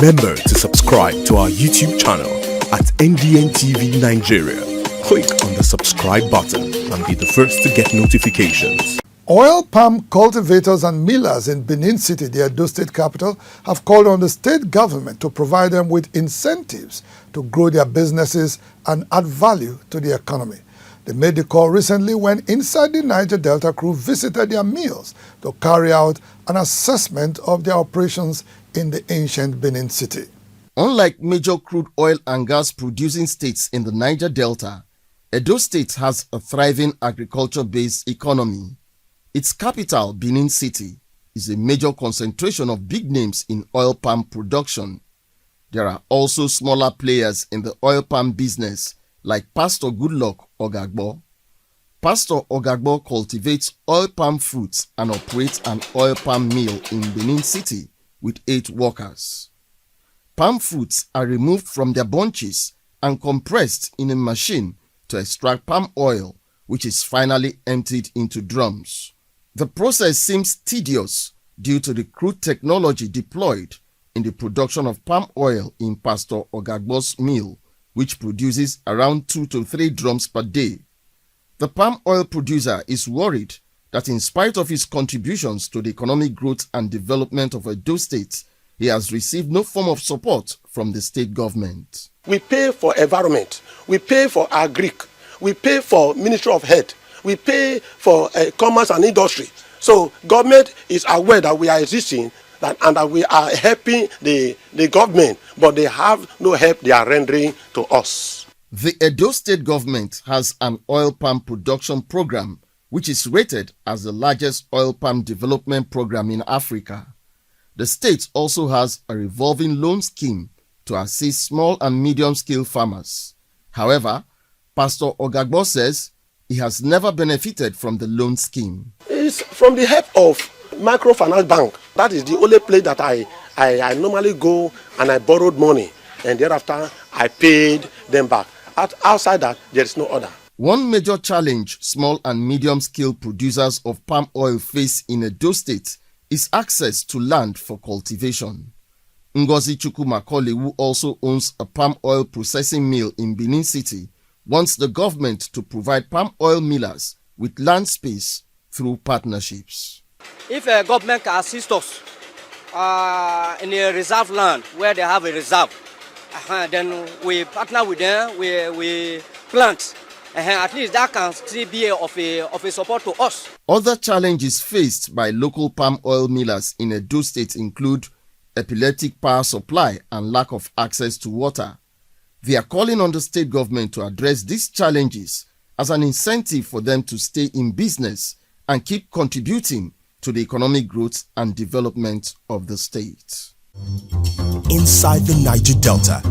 Remember to subscribe to our YouTube channel at NDN TV Nigeria. Click on the subscribe button and be the first to get notifications. Oil palm cultivators and millers in Benin City, the Edo State capital, have called on the state government to provide them with incentives to grow their businesses and add value to the economy. They made the call recently when inside the Niger Delta crew visited their mills to carry out an assessment of their operations in the ancient Benin City. Unlike major crude oil and gas producing states in the Niger Delta, Edo State has a thriving agriculture-based economy. Its capital, Benin City, is a major concentration of big names in oil palm production. There are also smaller players in the oil palm business like Pastor Goodluck Ogagbo. Pastor Ogagbo cultivates oil palm fruits and operates an oil palm mill in Benin City with 8 workers. Palm fruits are removed from their bunches and compressed in a machine to extract palm oil, which is finally emptied into drums. The process seems tedious due to the crude technology deployed in the production of palm oil in Pastor Ogagbo's mill, which produces around 2 to 3 drums per day. The palm oil producer is worried that in spite of his contributions to the economic growth and development of Edo State, he has received no form of support from the state government. We pay for environment, we pay for agric, we pay for Ministry of Health, we pay for commerce and industry. So government is aware that we are existing and that we are helping the government, but they have no help they are rendering to us. The Edo State government has an oil palm production program which is rated as the largest oil palm development program in Africa. The state also has a revolving loan scheme to assist small and medium-scale farmers. However, Pastor Ogagbo says he has never benefited from the loan scheme. It's from the help of microfinance bank. That is the only place that I normally go and I borrowed money, and thereafter I paid them back. Outside that, there is no other. One major challenge small and medium-scale producers of palm oil face in Edo State is access to land for cultivation. Ngozi Chukwumakole, who also owns a palm oil processing mill in Benin City, wants the government to provide palm oil millers with land space through partnerships. If a government can assist us in a reserve land where they have a reserve, then we partner with them, we plant. At least that can still be of a support to us. Other challenges faced by local palm oil millers in Edo State include epileptic power supply and lack of access to water. They are calling on the state government to address these challenges as an incentive for them to stay in business and keep contributing to the economic growth and development of the state. Inside the Niger Delta,